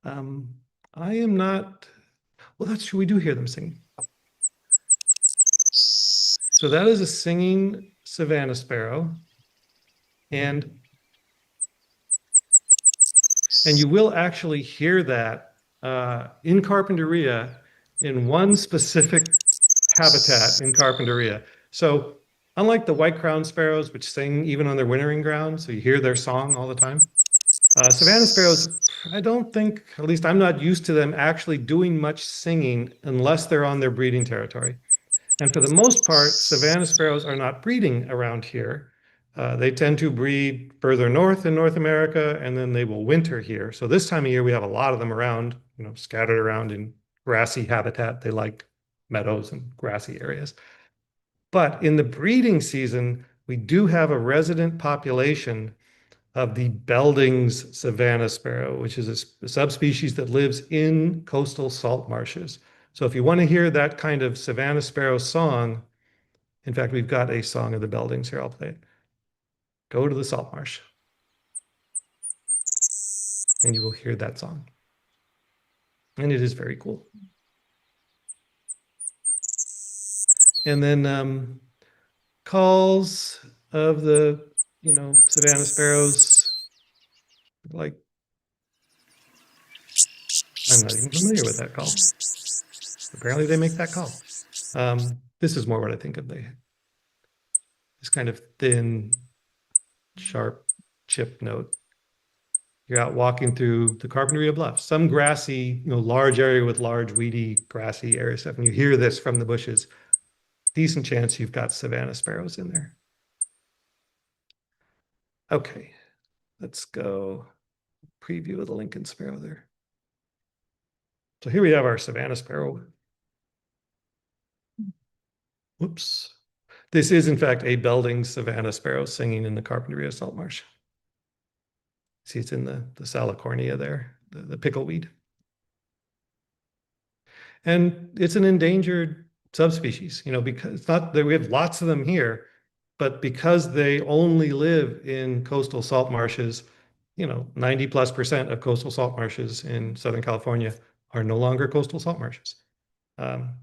S1: I am not, well, that's true. We do hear them singing. So that is a singing savanna sparrow. And you will actually hear that in Carpinteria in one specific habitat in Carpinteria. So unlike the white-crowned sparrows, which sing even on their wintering ground, so you hear their song all the time, savanna sparrows, I don't think, at least I'm not used to them actually doing much singing unless they're on their breeding territory. And for the most part, savanna sparrows are not breeding around here. They tend to breed further north in North America, and then they will winter here. So this time of year, we have a lot of them around, you know, scattered around in grassy habitat. They like meadows and grassy areas. But in the breeding season, we do have a resident population of the Belding's savanna sparrow, which is a subspecies that lives in coastal salt marshes. So if you want to hear that kind of savanna sparrow song, in fact, we've got a song of the Beldings here. I'll play it. Go to the salt marsh, and you will hear that song. And it is very cool. And then calls of the, you know, savanna sparrows, like, I'm not even familiar with that call. Apparently they make that call. This is more what I think of. This kind of thin, sharp chip note. You're out walking through the Carpinteria Bluffs, some grassy, you know, large area with large weedy, grassy area stuff, and you hear this from the bushes. Decent chance you've got savanna sparrows in there. Okay, let's go preview of the Lincoln sparrow there. So here we have our savanna sparrow. Whoops. This is, in fact, a Belding savanna sparrow singing in the Carpinteria salt marsh. See, it's in the Salicornia there, the pickleweed. And it's an endangered subspecies, you know, because it's not that we have lots of them here, but because they only live in coastal salt marshes, you know, 90+% of coastal salt marshes in Southern California are no longer coastal salt marshes.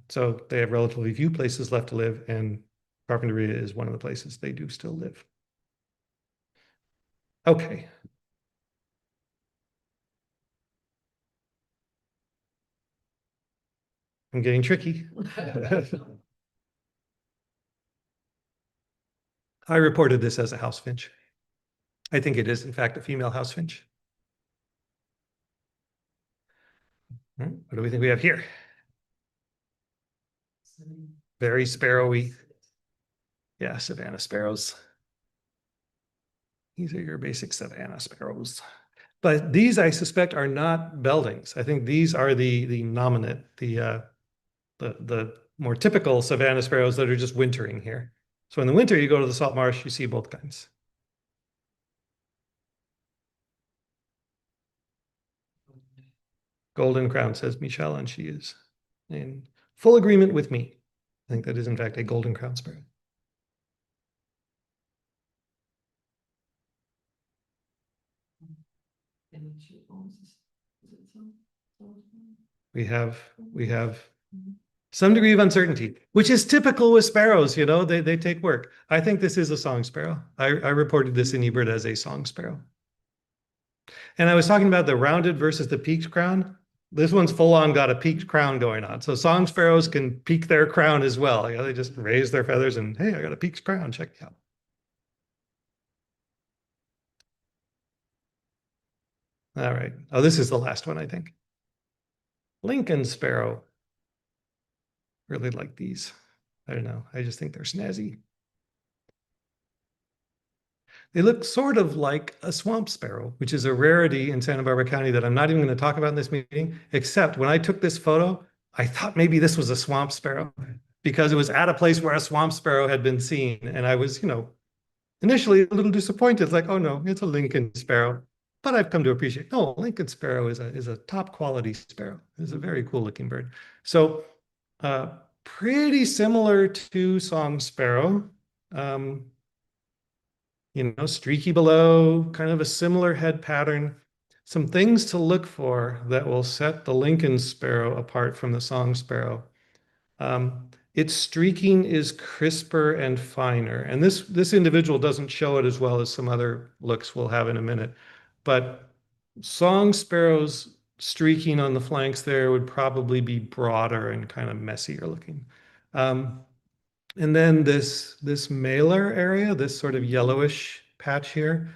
S1: So they have relatively few places left to live, and Carpinteria is one of the places they do still live. Okay. I'm getting tricky. I reported this as a house finch. I think it is, in fact, a female house finch. What do we think we have here? Very sparrowy. Yeah, savanna sparrows. These are your basic savanna sparrows. But these, I suspect, are not beldings. I think these are the nominate, the more typical savanna sparrows that are just wintering here. So in the winter, you go to the salt marsh, you see both kinds. Golden crown, says Michelle, and she is in full agreement with me. I think that is, in fact, a golden crown sparrow.
S3: And she owns this, is it so?
S1: We have some degree of uncertainty, which is typical with sparrows. You know, they take work. I think this is a song sparrow. I reported this in eBird as a song sparrow. And I was talking about the rounded versus the peaked crown. This one's full on got a peaked crown going on. So song sparrows can peak their crown as well. You know, they just raise their feathers and, hey, I got a peaked crown. Check it out. All right. Oh, this is the last one, I think. Lincoln sparrow. Really like these. I don't know. I just think they're snazzy. They look sort of like a swamp sparrow, which is a rarity in Santa Barbara County that I'm not even going to talk about in this meeting, except when I took this photo, I thought maybe this was a swamp sparrow because it was at a place where a swamp sparrow had been seen. And I was, you know, initially a little disappointed. It's like, oh no, it's a Lincoln sparrow. But I've come to appreciate, no, Lincoln sparrow is a top quality sparrow. It's a very cool looking bird. So pretty similar to song sparrow. You know, streaky below, kind of a similar head pattern. Some things to look for that will set the Lincoln sparrow apart from the song sparrow. Its streaking is crisper and finer. And this individual doesn't show it as well as some other looks we'll have in a minute. But song sparrows streaking on the flanks there would probably be broader and kind of messier looking. And then this malar area, this sort of yellowish patch here,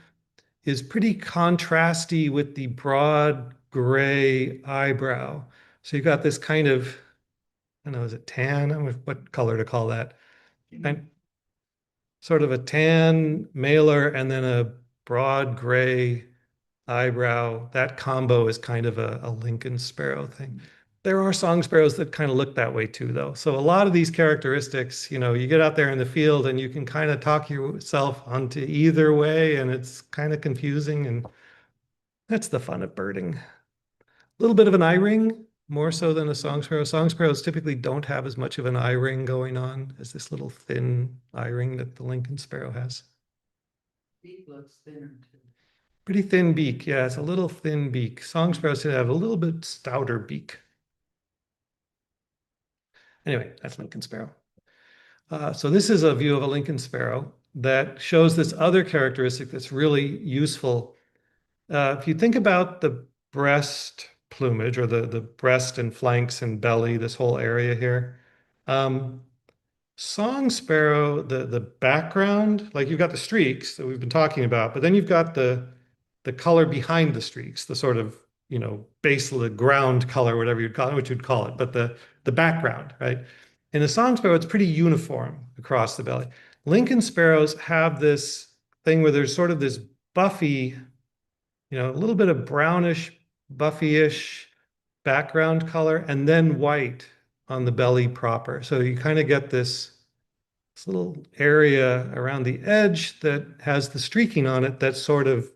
S1: is pretty contrasty with the broad gray eyebrow. So you've got this kind of, I don't know, is it tan? I don't know what color to call that. And sort of a tan malar and then a broad gray eyebrow. That combo is kind of a Lincoln sparrow thing. There are song sparrows that kind of look that way too, though. So a lot of these characteristics, you know, you get out there in the field and you can kind of talk yourself onto either way, and it's kind of confusing. And that's the fun of birding. A little bit of an eye ring, more so than a song sparrow. Song sparrows typically don't have as much of an eye ring going on as this little thin eye ring that the Lincoln sparrow has.
S3: Beak looks thinner too.
S1: Pretty thin beak. Yeah, it's a little thin beak. Song sparrows have a little bit stouter beak. Anyway, that's Lincoln sparrow. So this is a view of a Lincoln sparrow that shows this other characteristic that's really useful. If you think about the breast plumage or the breast and flanks and belly, this whole area here, song sparrow, the background, like you've got the streaks that we've been talking about, but then you've got the color behind the streaks, the sort of, you know, base of the ground color, whatever you'd call it, what you'd call it, but the background, right? In a song sparrow, it's pretty uniform across the belly. Lincoln sparrows have this thing where there's sort of this buffy, you know, a little bit of brownish, buffy-ish background color, and then white on the belly proper. So you kind of get this little area around the edge that has the streaking on it that's sort of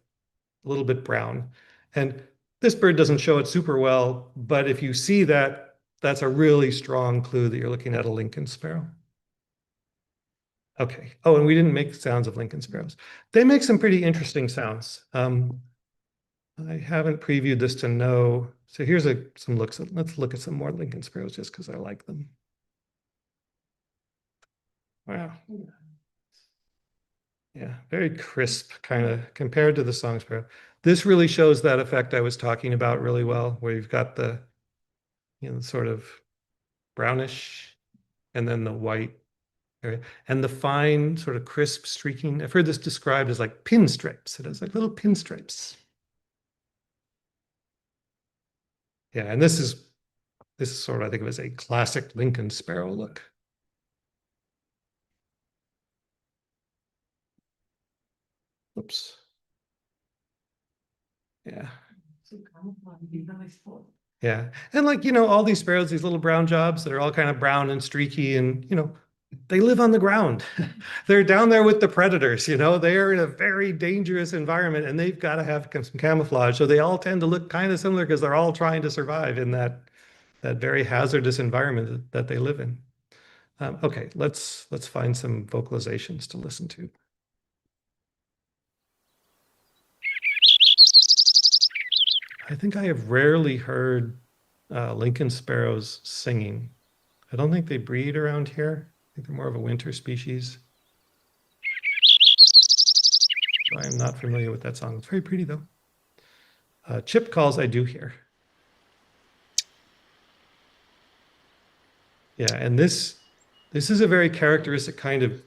S1: a little bit brown. And this bird doesn't show it super well, but if you see that, that's a really strong clue that you're looking at a Lincoln sparrow. Okay. Oh, and we didn't make sounds of Lincoln sparrows. They make some pretty interesting sounds. I haven't previewed this to know. So here's some looks. Let's look at some more Lincoln sparrows just because I like them. Wow. Yeah, very crisp kind of compared to the song sparrow. This really shows that effect I was talking about really well, where you've got the, you know, sort of brownish and then the white area and the fine sort of crisp streaking. I've heard this described as like pinstripes. It has like little pinstripes. Yeah, and this is sort of, I think of as a classic Lincoln sparrow look. Oops. Yeah.
S3: So camouflage would be nice for.
S1: Yeah. And like, all these sparrows, these little brown jobs that are all kind of brown and streaky and, they live on the ground. They're down there with the predators, they're in a very dangerous environment and they've got to have some camouflage. So they all tend to look kind of similar because they're all trying to survive in that very hazardous environment that they live in. Okay, let's find some vocalizations to listen to. I think I have rarely heard Lincoln sparrows singing. I don't think they breed around here. I think they're more of a winter species. I am not familiar with that song. It's very pretty though. Chip calls I do hear. Yeah, and this is a very characteristic kind of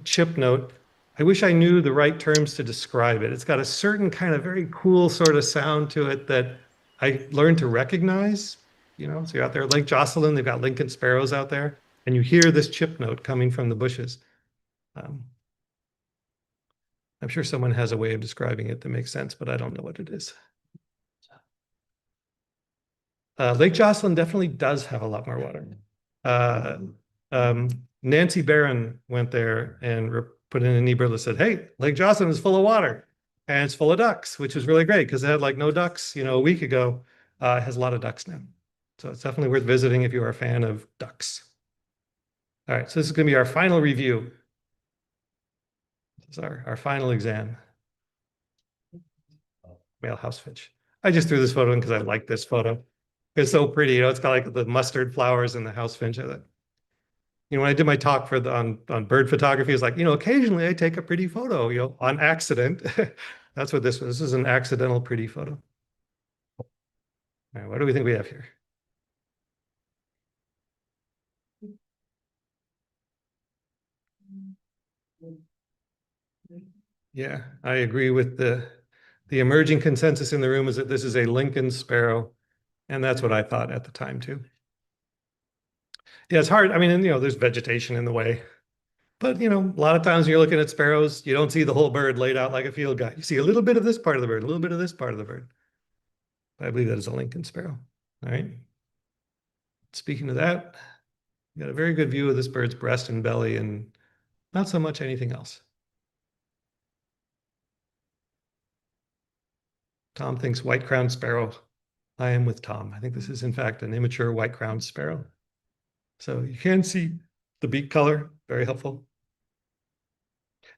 S1: chip note. I wish I knew the right terms to describe it. It's got a certain kind of very cool sort of sound to it that I learned to recognize. So you're out there, Lake Jocelyn, they've got Lincoln sparrows out there, and you hear this chip note coming from the bushes. I'm sure someone has a way of describing it that makes sense, but I don't know what it is. Lake Jocelyn definitely does have a lot more water. Nancy Barron went there and put in an e-bird that said, hey, Lake Jocelyn is full of water and it's full of ducks, which was really great because it had like no ducks, a week ago. It has a lot of ducks now. So it's definitely worth visiting if you are a fan of ducks. All right, so this is going to be our final review. This is our final exam. Male house finch. I just threw this photo in because I like this photo. It's so pretty, it's got like the mustard flowers and the house finch. When I did my talk on bird photography, it's like, occasionally I take a pretty photo, on accident. That's what this was. This is an accidental pretty photo. All right, what do we think we have here? Yeah, I agree with the emerging consensus in the room is that this is a Lincoln sparrow. And that's what I thought at the time too. Yeah, it's hard. I mean, there's vegetation in the way. But, a lot of times when you're looking at sparrows, you don't see the whole bird laid out like a field guide. You see a little bit of this part of the bird, a little bit of this part of the bird. I believe that is a Lincoln sparrow. All right. Speaking of that, you got a very good view of this bird's breast and belly and not so much anything else. Tom thinks white-crowned sparrow. I am with Tom. I think this is, in fact, an immature white-crowned sparrow. So you can see the beak color, very helpful.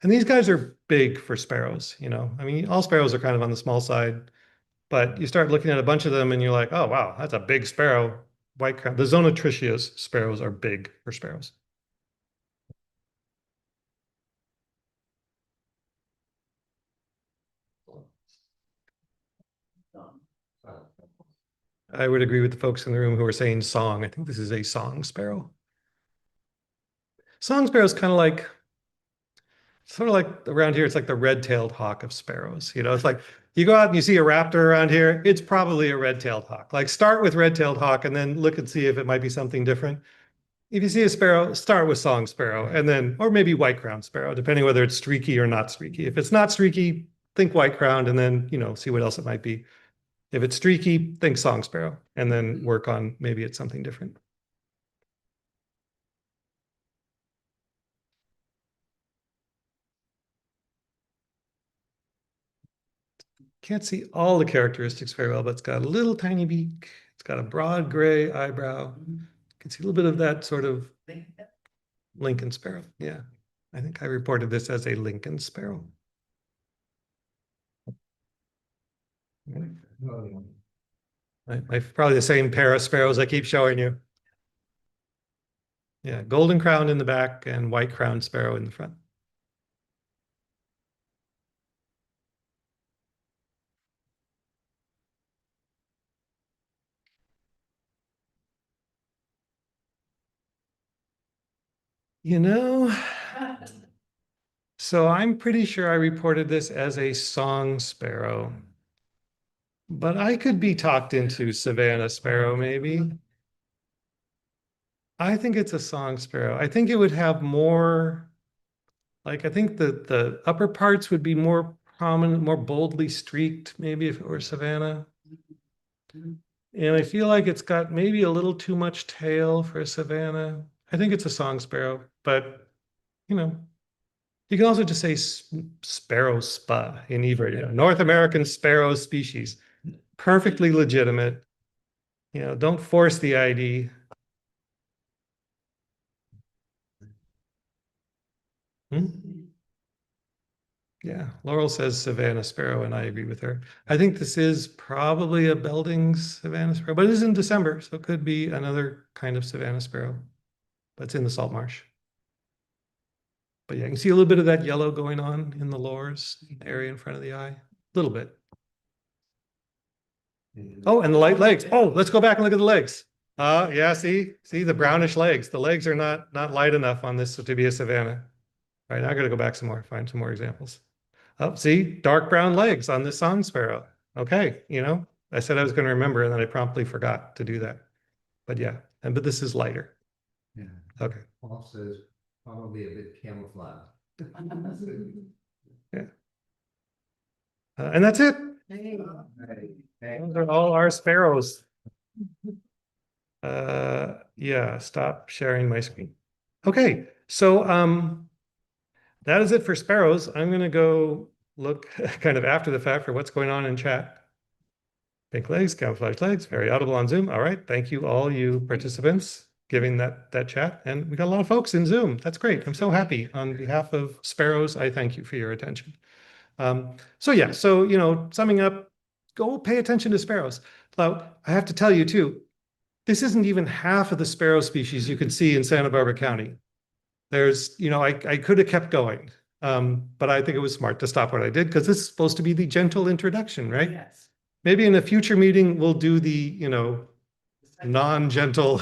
S1: And these guys are big for sparrows, I mean, all sparrows are kind of on the small side, but you start looking at a bunch of them and you're like, oh, wow, that's a big sparrow. White crown. The Zonotrichias sparrows are big for sparrows. I would agree with the folks in the room who are saying song. I think this is a song sparrow. Song sparrow is kind of like, sort of like around here, it's like the red-tailed hawk of sparrows. It's like you go out and you see a raptor around here, it's probably a red-tailed hawk. Like start with red-tailed hawk and then look and see if it might be something different. If you see a sparrow, start with song sparrow and then, or maybe white-crowned sparrow, depending whether it's streaky or not streaky. If it's not streaky, think white-crowned and then, see what else it might be. If it's streaky, think song sparrow and then work on maybe it's something different. Can't see all the characteristics very well, but it's got a little tiny beak. It's got a broad gray eyebrow. You can see a little bit of that sort of Lincoln sparrow. Yeah, I think I reported this as a Lincoln sparrow. Probably the same pair of sparrows I keep showing you. Yeah, golden crown in the back and white crowned sparrow in the front. So I'm pretty sure I reported this as a song sparrow, but I could be talked into Savannah sparrow maybe. I think it's a song sparrow. I think it would have more, like I think the upper parts would be more prominent, more boldly streaked, maybe if it were savanna. And I feel like it's got maybe a little too much tail for a savanna. I think it's a song sparrow, but you know, you can also just say sparrow spa in Ever, North American sparrow species. Perfectly legitimate. Don't force the ID. Yeah, Laurel says Savannah sparrow, and I agree with her. I think this is probably a Belding's Savannah sparrow, but it is in December, so it could be another kind of Savannah sparrow. But it's in the salt marsh. But yeah, you can see a little bit of that yellow going on in the lores area in front of the eye. A little bit. Oh, and the light legs. Oh, let's go back and look at the legs. Yeah, see the brownish legs. The legs are not light enough on this to be a Savannah. All right, now I got to go back some more, find some more examples. Oh, see, dark brown legs on this song sparrow. Okay, I said I was going to remember, and then I promptly forgot to do that. But yeah, but this is lighter.
S2: Yeah.
S1: Okay.
S2: Paul says probably a bit camouflage.
S1: Yeah. And that's it. Those are all our sparrows. Yeah, stop sharing my screen. Okay, so that is it for sparrows. I'm going to go look kind of after the fact for what's going on in chat. Pink legs, camouflage legs, very audible on Zoom. All right, thank you all you participants giving that chat. And we got a lot of folks in Zoom. That's great. I'm so happy. On behalf of sparrows, I thank you for your attention. So summing up, go pay attention to sparrows. Now, I have to tell you too, this isn't even half of the sparrow species you can see in Santa Barbara County. There's, I could have kept going, but I think it was smart to stop what I did because this is supposed to be the gentle introduction, right?
S3: Yes.
S1: Maybe in a future meeting, we'll do the, non-gentle,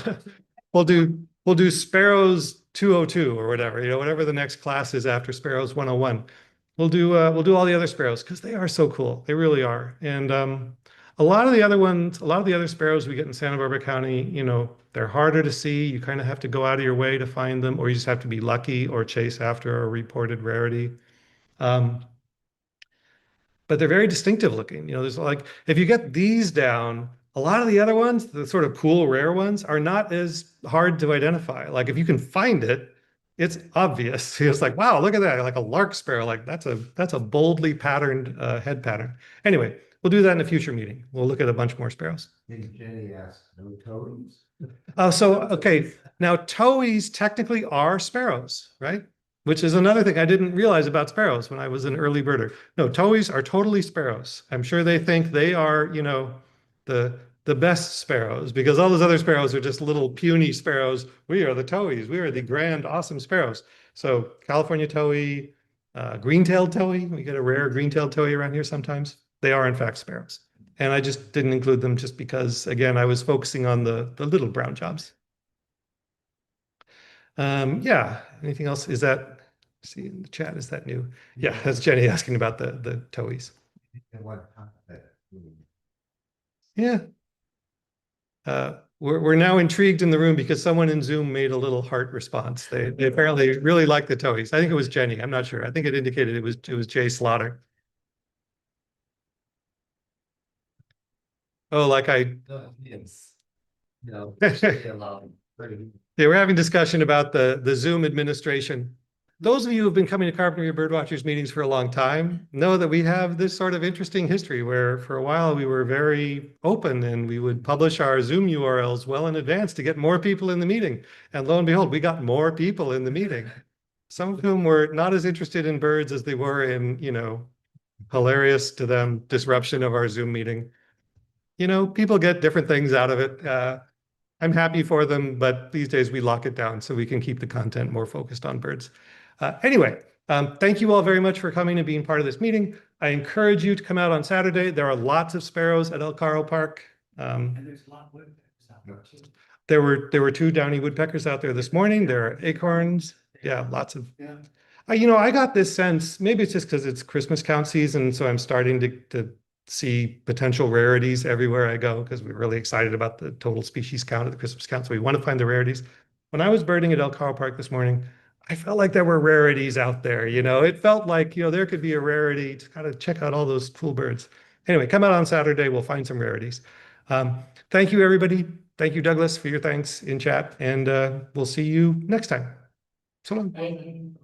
S1: we'll do Sparrows 202 or whatever, whatever the next class is after Sparrows 101. We'll do all the other sparrows because they are so cool. They really are. And a lot of the other sparrows we get in Santa Barbara County, they're harder to see. You kind of have to go out of your way to find them, or you just have to be lucky or chase after a reported rarity. But they're very distinctive looking. There's like, if you get these down, a lot of the other ones, the sort of cool, rare ones, are not as hard to identify. Like if you can find it, it's obvious. It's like, wow, look at that, like a lark sparrow. Like that's a boldly patterned head pattern. Anyway, we'll do that in a future meeting. We'll look at a bunch more sparrows.
S2: And Jenny asked, no toadies?
S1: Okay, now towies technically are sparrows, right? Which is another thing I didn't realize about sparrows when I was an early birder. No, towies are totally sparrows. I'm sure they think they are, the best sparrows because all those other sparrows are just little puny sparrows. We are the towies. We are the grand, awesome sparrows. So California towie, green-tailed towie. We get a rare green-tailed towie around here sometimes. They are in fact sparrows. And I just didn't include them just because, again, I was focusing on the little brown jobs. Yeah, anything else? Is that, see in the chat, is that new? Yeah, that's Jenny asking about the towies.
S2: And what that?
S1: Yeah. We're now intrigued in the room because someone in Zoom made a little heart response. They apparently really like the towies. I think it was Jenny. I'm not sure. I think it indicated it was Jay Slaughter. Oh, like I.
S2: Yes. No.
S1: They were having discussion about the Zoom administration. Those of you who have been coming to Carpinteria Birdwatchers meetings for a long time know that we have this sort of interesting history where for a while we were very open and we would publish our Zoom URLs well in advance to get more people in the meeting. And lo and behold, we got more people in the meeting. Some of whom were not as interested in birds as they were in, hilarious to them disruption of our Zoom meeting. People get different things out of it. I'm happy for them, but these days we lock it down so we can keep the content more focused on birds. Anyway, thank you all very much for coming and being part of this meeting. I encourage you to come out on Saturday. There are lots of sparrows at El Caro Park.
S3: And there's a lot of woodpeckers out there too.
S1: There were 2 downy woodpeckers out there this morning. There are acorns. Yeah, lots of.
S3: Yeah.
S1: I got this sense, maybe it's just because it's Christmas count season, so I'm starting to see potential rarities everywhere I go because we're really excited about the total species count of the Christmas count. So we want to find the rarities. When I was birding at El Caro Park this morning, I felt like there were rarities out there, you know, it felt like, you know, there could be a rarity to kind of check out all those cool birds. Anyway, come out on Saturday, we'll find some rarities. Thank you, everybody. Thank you, Douglas, for your thanks in chat, and we'll see you next time. So long.
S3: Thank you.